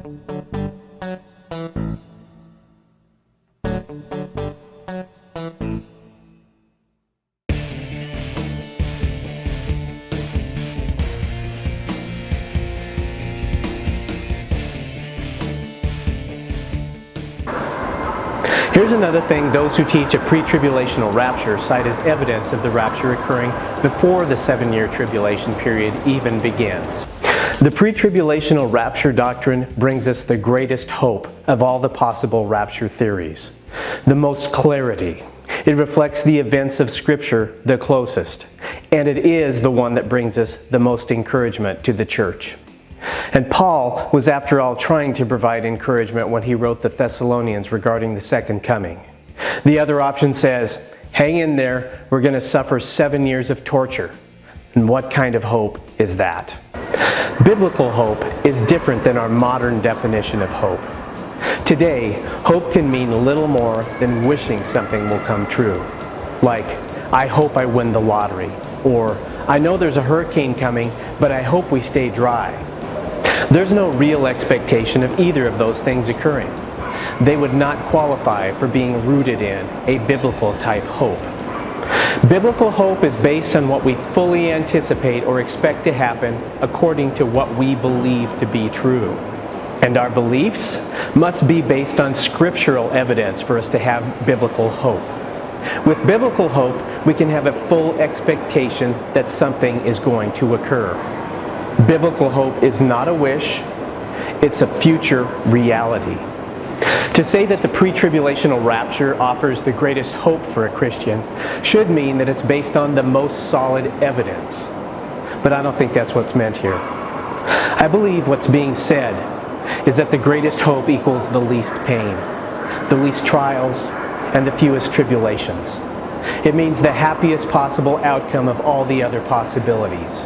Here's another thing those who teach a pre-tribulational rapture cite as evidence of the rapture occurring before the 7-year tribulation period even begins. The pre-tribulational rapture doctrine brings us the greatest hope of all the possible rapture theories, the most clarity. It reflects the events of Scripture the closest, and it is the one that brings us the most encouragement to the church. And Paul was, after all, trying to provide encouragement when he wrote the Thessalonians regarding the second coming. The other option says, hang in there, we're going to suffer 7 years of torture. And what kind of hope is that? Biblical hope is different than our modern definition of hope. Today, hope can mean little more than wishing something will come true. Like, I hope I win the lottery. Or, I know there's a hurricane coming, but I hope we stay dry. There's no real expectation of either of those things occurring. They would not qualify for being rooted in a biblical type hope. Biblical hope is based on what we fully anticipate or expect to happen according to what we believe to be true. And our beliefs must be based on scriptural evidence for us to have biblical hope. With biblical hope, we can have a full expectation that something is going to occur. Biblical hope is not a wish, it's a future reality. To say that the pre-tribulational rapture offers the greatest hope for a Christian should mean that it's based on the most solid evidence. But I don't think that's what's meant here. I believe what's being said is that the greatest hope equals the least pain, the least trials, and the fewest tribulations. It means the happiest possible outcome of all the other possibilities.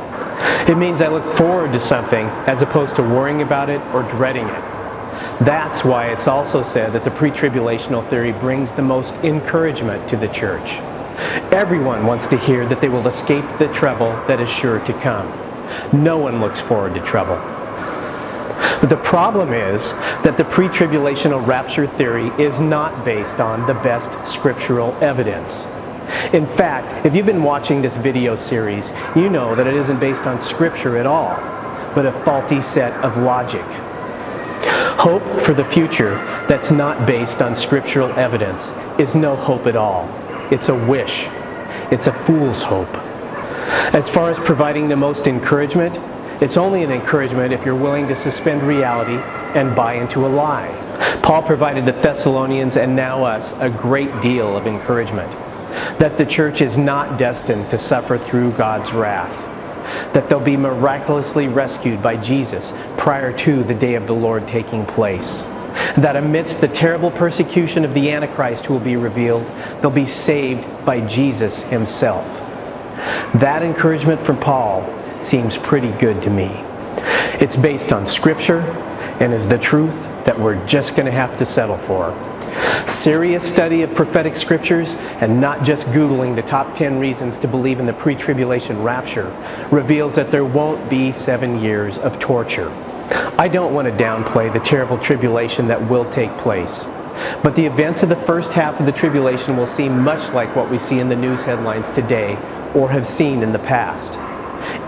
It means I look forward to something as opposed to worrying about it or dreading it. That's why it's also said that the pre-tribulational theory brings the most encouragement to the church. Everyone wants to hear that they will escape the trouble that is sure to come. No one looks forward to trouble. But the problem is that the pre-tribulational rapture theory is not based on the best scriptural evidence. In fact, if you've been watching this video series, you know that it isn't based on Scripture at all, but a faulty set of logic. Hope for the future that's not based on scriptural evidence is no hope at all. It's a wish. It's a fool's hope. As far as providing the most encouragement, it's only an encouragement if you're willing to suspend reality and buy into a lie. Paul provided the Thessalonians and now us a great deal of encouragement. That the church is not destined to suffer through God's wrath. That they'll be miraculously rescued by Jesus prior to the day of the Lord taking place. That amidst the terrible persecution of the Antichrist who will be revealed, they'll be saved by Jesus himself. That encouragement from Paul seems pretty good to me. It's based on Scripture and is the truth that we're just going to have to settle for. Serious study of prophetic scriptures and not just Googling the top 10 reasons to believe in the pre-tribulation rapture reveals that there won't be 7 years of torture. I don't want to downplay the terrible tribulation that will take place, but the events of the first half of the tribulation will seem much like what we see in the news headlines today or have seen in the past.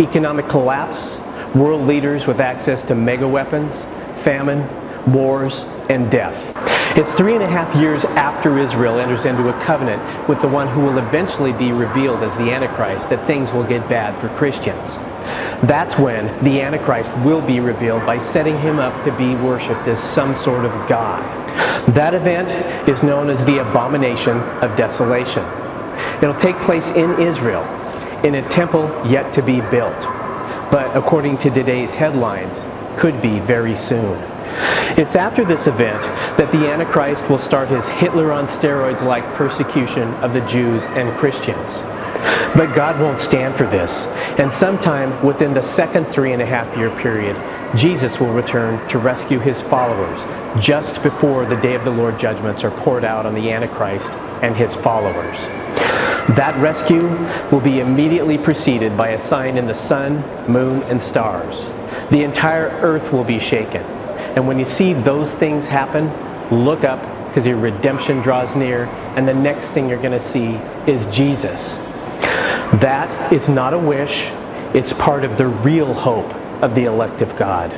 Economic collapse, world leaders with access to mega weapons, famine, wars, and death. It's 3.5 years after Israel enters into a covenant with the one who will eventually be revealed as the Antichrist that things will get bad for Christians. That's when the Antichrist will be revealed by setting him up to be worshipped as some sort of god. That event is known as the abomination of desolation. It'll take place in Israel, in a temple yet to be built, but according to today's headlines, could be very soon. It's after this event that the Antichrist will start his Hitler on steroids-like persecution of the Jews and Christians. But God won't stand for this, and sometime within the second 3.5-year period, Jesus will return to rescue his followers just before the day of the Lord judgments are poured out on the Antichrist and his followers. That rescue will be immediately preceded by a sign in the sun, moon, and stars. The entire earth will be shaken, And when you see those things happen, look up, because your redemption draws near, and the next thing you're going to see is Jesus. That is not a wish, it's part of the real hope of the elect of God.